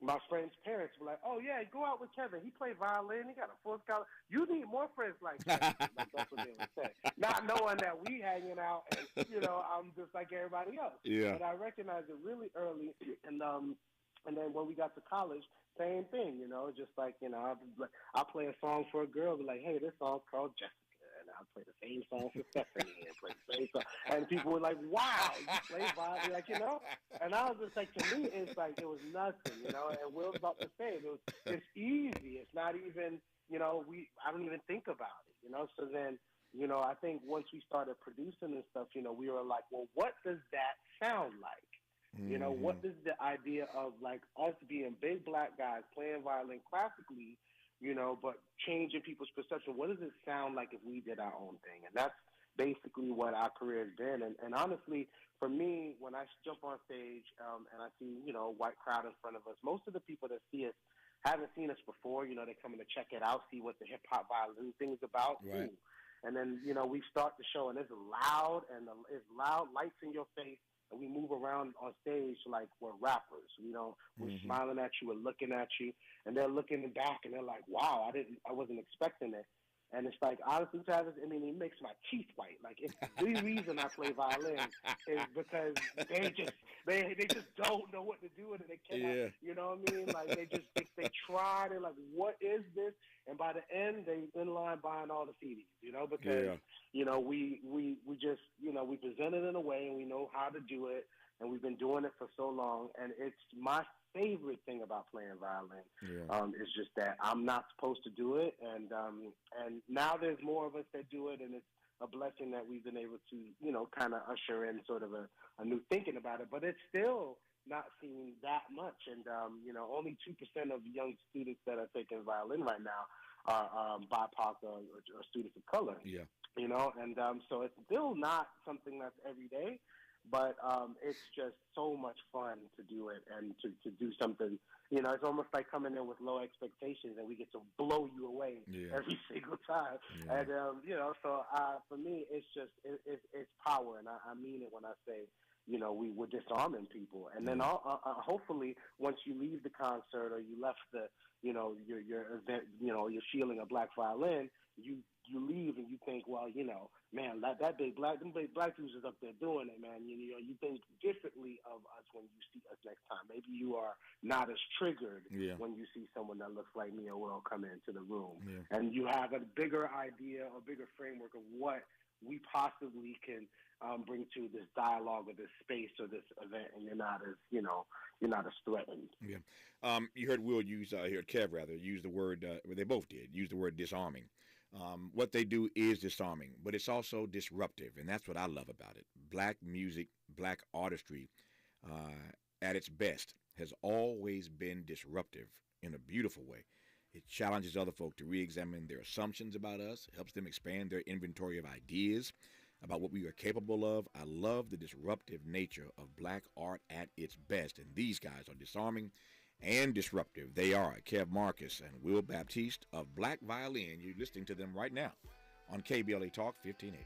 my friends' parents were like, oh, yeah, go out with Kevin. He played violin. He got a full scholarship. You need more friends like Kevin. Like, that's what they would say. Not knowing that we hanging out and, I'm just like everybody else. Yeah. But I recognized it really early. And then when we got to college, same thing, just like, I'll play a song for a girl, be like, hey, this song's called Jessica. And I'll play the same song for Stephanie and play the same song. And people were like, wow, you play violin, like, And I was just like, to me, it's like, it was nothing, And Will's about to say, it's easy. It's not even, I don't even think about it, So then, I think once we started producing and stuff, we were like, well, what does that sound like? What is the idea of like us being big black guys playing violin classically, but changing people's perception? What does it sound like if we did our own thing? And that's basically what our career has been. And honestly, for me, when I jump on stage and I see, a white crowd in front of us, most of the people that see us haven't seen us before. They're coming to check it out, see what the hip-hop violin thing is about. Right. Ooh. And then, we start the show, and it's loud, lights in your face. And we move around on stage like we're rappers. We're smiling at you, we're looking at you, and they're looking back, and they're like, "Wow, I wasn't expecting it." And it's like, honestly, Tavis, I mean, it makes my teeth white. Like, it's the reason I play violin is because they just don't know what to do with it. They cannot, Yeah. You know what I mean? Like, they try. They're like, what is this? And by the end, they in line buying all the CDs. Because we just we present it in a way, and we know how to do it, and we've been doing it for so long. And it's my favorite thing about playing violin. Is just that I'm not supposed to do it, and now there's more of us that do it, and it's a blessing that we've been able to kind of usher in sort of a new thinking about it. But it's still not seen that much, and only 2% of young students that are taking violin right now are BIPOC or students of color. Yeah. And so it's still not something that's every day. But it's just so much fun to do it and to do something. It's almost like coming in with low expectations, and we get to blow you away every single time. Yeah. And so for me, it's just it's power, and I mean it when I say we're disarming people. And then hopefully once you leave the concert or you left the your event, you're feeling a black violin, you leave and you think, well, man, them big black dudes is up there doing it, man. You think differently of us when you see us next time. Maybe you are not as triggered when you see someone that looks like me or Will come into the room. Yeah. And you have a bigger idea, a bigger framework of what we possibly can bring to this dialogue or this space or this event, and you're not as threatened. Yeah. You heard Will use, Kev rather, use the word, they both did, use the word disarming. What they do is disarming, but it's also disruptive, and that's what I love about it. Black music, black artistry, at its best, has always been disruptive in a beautiful way. It challenges other folk to re-examine their assumptions about us, helps them expand their inventory of ideas about what we are capable of. I love the disruptive nature of black art at its best, and these guys are disarming and disruptive. They are Kev Marcus and Will Baptiste of Black Violin. You're listening to them right now on KBLA Talk 1580.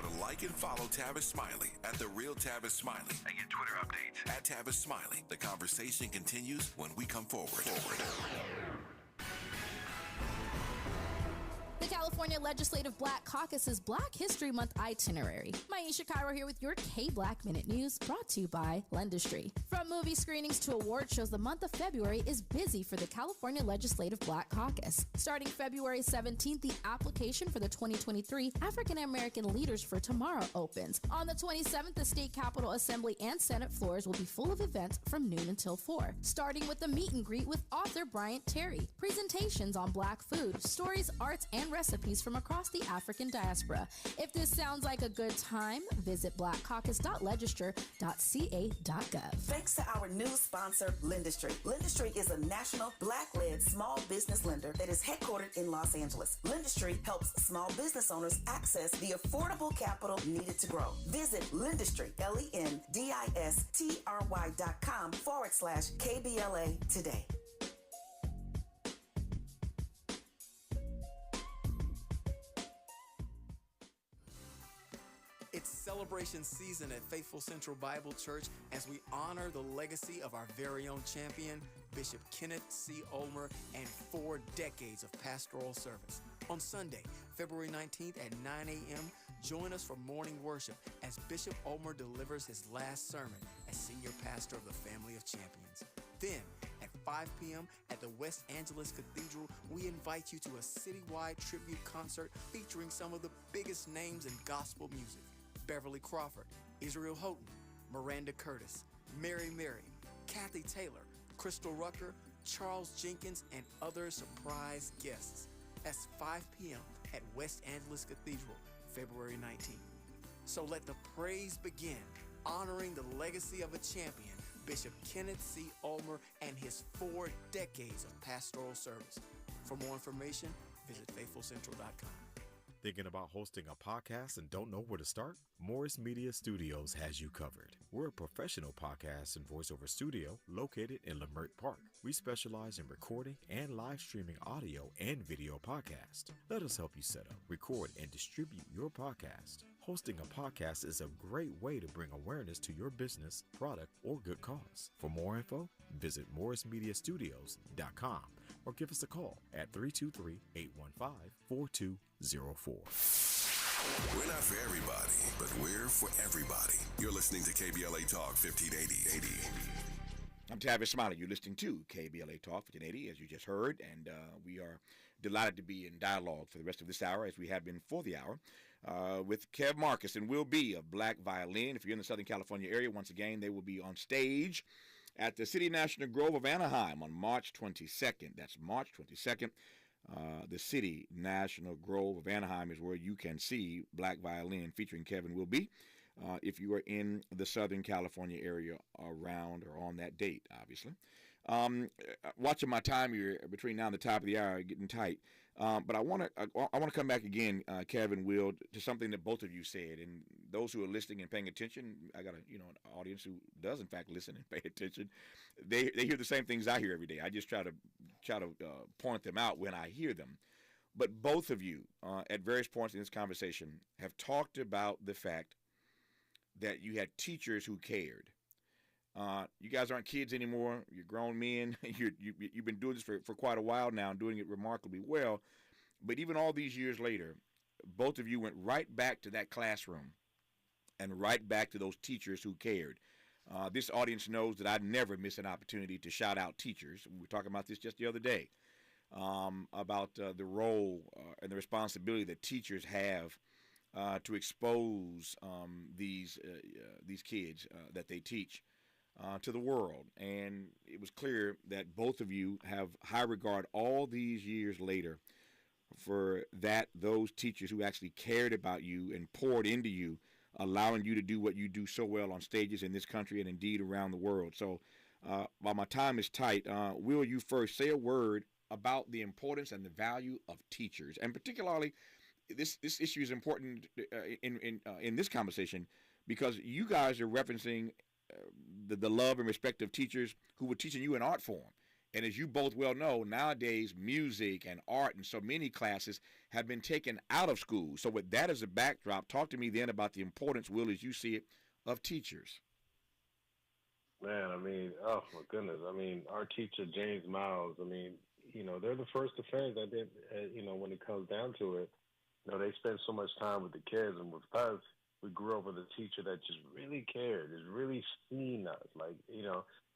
to like and follow Tavis Smiley at The Real Tavis Smiley and get Twitter updates at Tavis Smiley. The conversation continues when we come forward. The California Legislative Black Caucus's Black History Month itinerary. Maisha Cairo here with your K-Black Minute News, brought to you by Lendistry. From movie screenings to award shows, the month of February is busy for the California Legislative Black Caucus. Starting February 17th, the application for the 2023 African American Leaders for Tomorrow opens. On the 27th, the State Capitol Assembly and Senate floors will be full of events from noon until 4, starting with the meet and greet with author Bryant Terry, presentations on Black food, stories, arts, and recipes from across the African diaspora. If this sounds like a good time, visit blackcaucus.legislature.ca.gov. Thanks to our new sponsor, Lendistry. Lendistry is a national Black-led small business lender that is headquartered in Los Angeles. Lendistry helps small business owners access the affordable capital needed to grow. Visit Lendistry, LENDISTRY.com/KBLA today. It's celebration season at Faithful Central Bible Church as we honor the legacy of our very own champion, Bishop Kenneth C. Ulmer, and 4 decades of pastoral service. On Sunday, February 19th at 9 a.m., join us for morning worship as Bishop Ulmer delivers his last sermon as senior pastor of the Family of Champions. Then, at 5 p.m. at the West Angeles Cathedral, we invite you to a citywide tribute concert featuring some of the biggest names in gospel music. Beverly Crawford, Israel Houghton, Miranda Curtis, Mary, Kathy Taylor, Crystal Rucker, Charles Jenkins, and other surprise guests. That's 5 p.m. at West Angeles Cathedral, February 19th. So let the praise begin, honoring the legacy of a champion, Bishop Kenneth C. Ulmer, and his 4 decades of pastoral service. For more information, visit faithfulcentral.com. Thinking about hosting a podcast and don't know where to start? Morris Media Studios has you covered. We're a professional podcast and voiceover studio located in Leimert Park. We specialize in recording and live streaming audio and video podcasts. Let us help you set up, record, and distribute your podcast. Hosting a podcast is a great way to bring awareness to your business, product, or good cause. For more info, visit morrismediastudios.com or give us a call at 323-815-4204. We're not for everybody, but we're for everybody. You're listening to KBLA Talk 1580. I'm Tavis Smiley. You're listening to KBLA Talk 1580, as you just heard, and we are delighted to be in dialogue for the rest of this hour, as we have been for the hour, with Kev Marcus and Will B of Black Violin. If you're in the Southern California area, once again, they will be on stage at the City National Grove of Anaheim on March 22nd. That's March 22nd. The City National Grove of Anaheim is where you can see Black Violin featuring Kevin Will Be if you are in the Southern California area around or on that date, obviously. Watching my time here between now and the top of the hour, getting tight. But I want to come back again, Kevin, Will, to something that both of you said. And those who are listening and paying attention, I got an audience who does in fact listen and pay attention. They hear the same things I hear every day. I just try to point them out when I hear them. But both of you, at various points in this conversation, have talked about the fact that you had teachers who cared. You guys aren't kids anymore. You're grown men. You've been doing this for quite a while now and doing it remarkably well. But even all these years later, both of you went right back to that classroom and right back to those teachers who cared. This audience knows that I never miss an opportunity to shout out teachers. We were talking about this just the other day, about the role and the responsibility that teachers have to expose these kids that they teach to the world. And it was clear that both of you have high regard all these years later for those teachers who actually cared about you and poured into you, allowing you to do what you do so well on stages in this country and indeed around the world. So while my time is tight, will you first say a word about the importance and the value of teachers? And particularly, this issue is important in this conversation because you guys are referencing the love and respect of teachers who were teaching you an art form And as you both well know, nowadays music and art and so many classes have been taken out of school. So with that as a backdrop, talk to me then about the importance, Will, as you see it, of teachers. Man, I mean, oh my goodness. I mean, our teacher, James Miles, I mean, they're the first offenders that did, when it comes down to it. They spend so much time with the kids, and with us, we grew up with a teacher that just really cared, is really seen us. Like,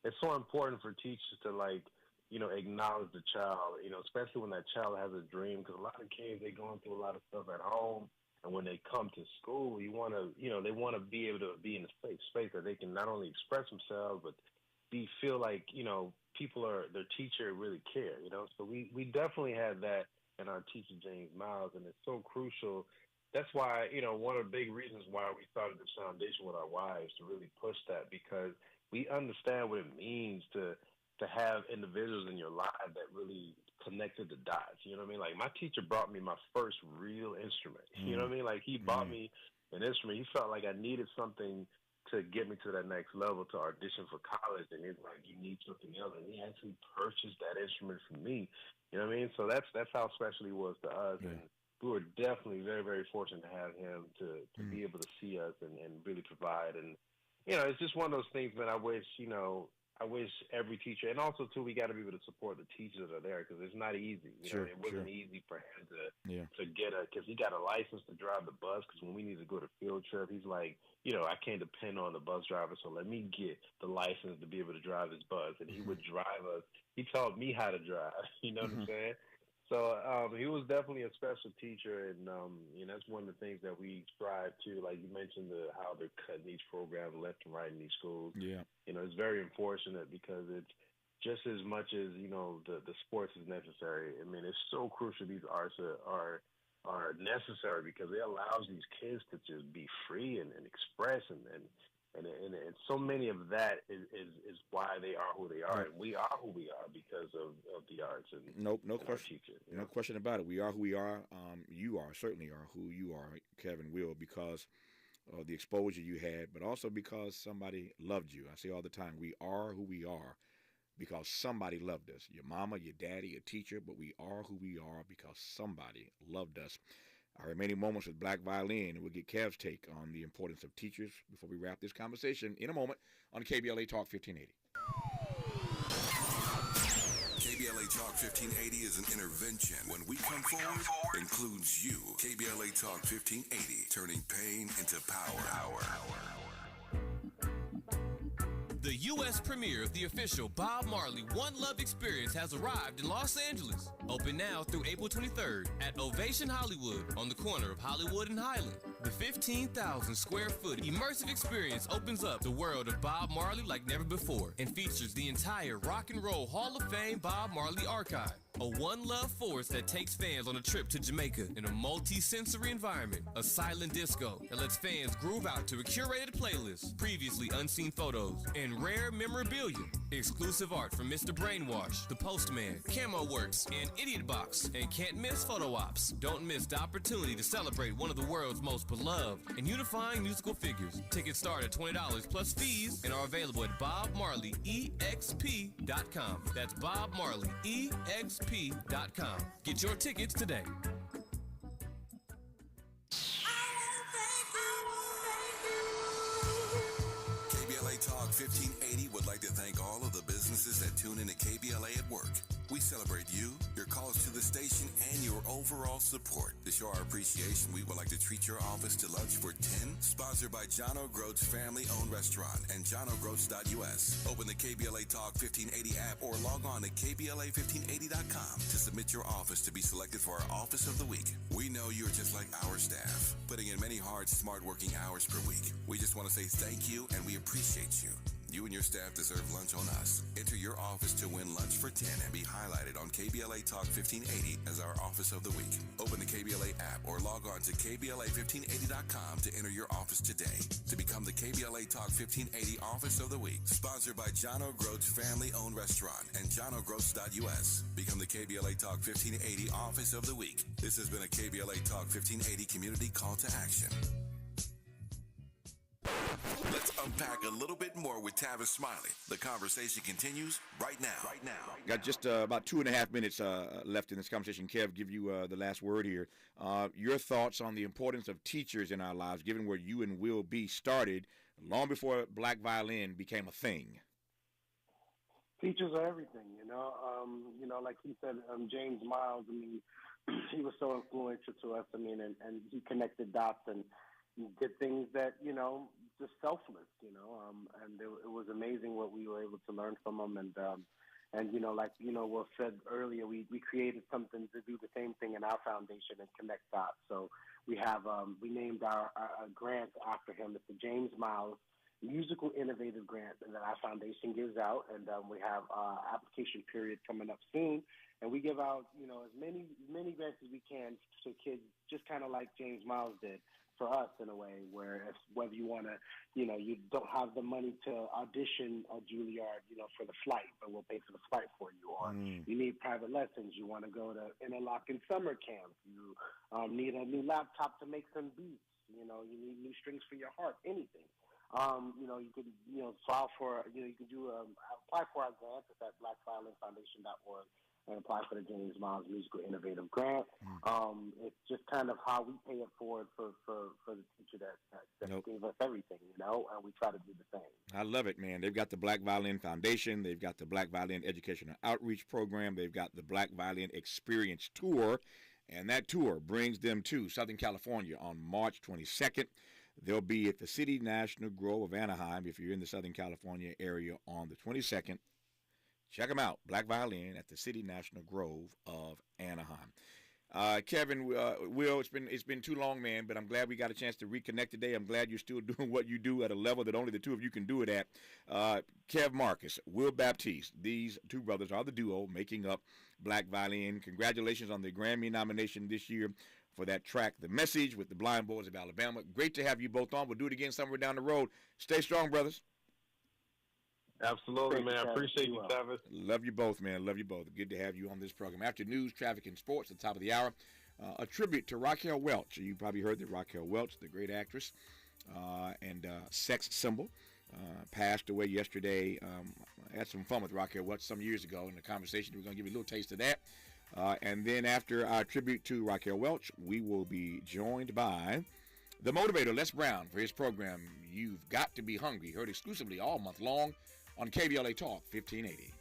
it's so important for teachers to, like, acknowledge the child, especially when that child has a dream, because a lot of kids, they're going through a lot of stuff at home, and when they come to school, you want to, they want to be able to be in a safe space that they can not only express themselves, but feel like, people their teacher really care, So we definitely had that in our teacher, James Miles, and it's so crucial. That's why, one of the big reasons why we started this foundation with our wives to really push that, because we understand what it means to have individuals in your life that really connected the dots. You know what I mean? Like, my teacher brought me my first real instrument. You know what I mean? Like, he bought me an instrument. He felt like I needed something to get me to that next level, to audition for college, and he's like, you need something else, and he actually purchased that instrument for me. You know what I mean? So that's how special he was to us, and we were definitely very, very fortunate to have him to be able to see us and really provide. And it's just one of those things, man. I wish every teacher, and also too, we got to be able to support the teachers that are there, because it's not easy. It wasn't easy for him to get because he got a license to drive the bus. Because when we need to go to field trip, he's like, I can't depend on the bus driver, so let me get the license to be able to drive this bus. And he would drive us. He taught me how to drive. You know what I'm saying? So he was definitely a special teacher, and that's one of the things that we strive to. Like you mentioned, how they're cutting each program left and right in these schools. Yeah, it's very unfortunate, because it's just as much as the sports is necessary. I mean, it's so crucial. These arts are necessary, because it allows these kids to just be free and express, and so many of that is why they are who they are, and we are who we are because of the arts and no and question, our teachers. No question about it. We are who we are. You certainly are who you are, Kevin, Will, because of the exposure you had, but also because somebody loved you. I say all the time, we are who we are because somebody loved us. Your mama, your daddy, your teacher, but we are who we are because somebody loved us. Our remaining moments with Black Violin, and we'll get Kev's take on the importance of teachers before we wrap this conversation in a moment on KBLA Talk 1580. KBLA Talk 1580 is an intervention. When we come forward, includes you. KBLA Talk 1580, turning pain into power. The U.S. premiere of the official Bob Marley One Love Experience has arrived in Los Angeles. Open now through April 23rd at Ovation Hollywood on the corner of Hollywood and Highland. The 15,000 square foot immersive experience opens up the world of Bob Marley like never before and features the entire Rock and Roll Hall of Fame Bob Marley archive. A One Love force that takes fans on a trip to Jamaica in a multi-sensory environment. A silent disco that lets fans groove out to a curated playlist, previously unseen photos, and rare memorabilia. Exclusive art from Mr. Brainwash, The Postman, Camo Works, and Idiot Box. And can't miss photo ops. Don't miss the opportunity to celebrate one of the world's most beloved and unifying musical figures. Tickets start at $20 plus fees and are available at BobMarleyEXP.com. That's BobMarleyEXP.com. Get your tickets today. KBLA Talk 1580 would like to thank all of the businesses that tune into KBLA at work. We celebrate you, your calls to the station, and your overall support. To show our appreciation, we would like to treat your office to lunch for 10, sponsored by John O'Groats family-owned restaurant and johnogroats.us. Open the KBLA Talk 1580 app or log on to KBLA1580.com to submit your office to be selected for our Office of the Week. We know you're just like our staff, putting in many hard, smart working hours per week. We just want to say thank you, and we appreciate you. You and your staff deserve lunch on us. Enter your office to win lunch for 10 and be highlighted on KBLA Talk 1580 as our Office of the Week. Open the KBLA app or log on to KBLA1580.com to enter your office today to become the KBLA Talk 1580 Office of the Week. Sponsored by John O'Groats family-owned restaurant and johnogroats.us. Become the KBLA Talk 1580 Office of the Week. This has been a KBLA Talk 1580 community call to action. Let's unpack Unpack a little bit more with Tavis Smiley. The conversation continues right now. Got just about 2.5 minutes left in this conversation. Kev, give you the last word here. Your thoughts on the importance of teachers in our lives, given where you and Will B started long before black violin became a thing. Teachers are everything, like he said, James Miles, I mean, he was so influential to us, and he connected dots and did things that, just selfless, and it was amazing what we were able to learn from him. And what said earlier, we created something to do the same thing in our foundation and connect dots. So we have, we named our grant after him. It's the James Miles Musical Innovative Grant that our foundation gives out, and we have application period coming up soon, and we give out as many grants as we can to kids, just kind of like James Miles did for us, in a way, where whether you want to, you don't have the money to audition a Juilliard, for the flight, but we'll pay for the flight for you, or you need private lessons, you want to go to Interlochen summer camp, you need a new laptop to make some beats, you need new strings for your harp, anything. You could, file for, you could apply for our grant at blackviolinfoundation.org and apply for the James Miles Musical Innovative Grant. It's just kind of how we pay it forward for the teacher that gave us everything, and we try to do the same. I love it, man. They've got the Black Violin Foundation. They've got the Black Violin Educational Outreach Program. They've got the Black Violin Experience Tour, and that tour brings them to Southern California on March 22nd. They'll be at the City National Grove of Anaheim if you're in the Southern California area on the 22nd. Check them out, Black Violin at the City National Grove of Anaheim. Kevin, Will, it's been too long, man, but I'm glad we got a chance to reconnect today. I'm glad you're still doing what you do at a level that only the two of you can do it at. Kev Marcus, Will Baptiste, these two brothers are the duo making up Black Violin. Congratulations on the Grammy nomination this year for that track, The Message, with the Blind Boys of Alabama. Great to have you both on. We'll do it again somewhere down the road. Stay strong, brothers. Absolutely, man. Appreciate you, Tavis. Love you both, man. Love you both. Good to have you on this program. After news, traffic, and sports at the top of the hour, a tribute to Raquel Welch. You probably heard that Raquel Welch, the great actress and sex symbol, passed away yesterday. I had some fun with Raquel Welch some years ago in the conversation. We're going to give you a little taste of that. And then after our tribute to Raquel Welch, we will be joined by the motivator, Les Brown, for his program, You've Got to Be Hungry, heard exclusively all month long on KBLA Talk 1580.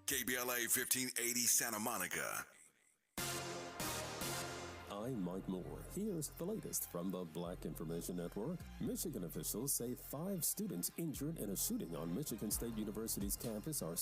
KBLA 1580 Santa Monica. I'm Mike Moore. Here's the latest from the Black Information Network. Michigan officials say 5 students injured in a shooting on Michigan State University's campus are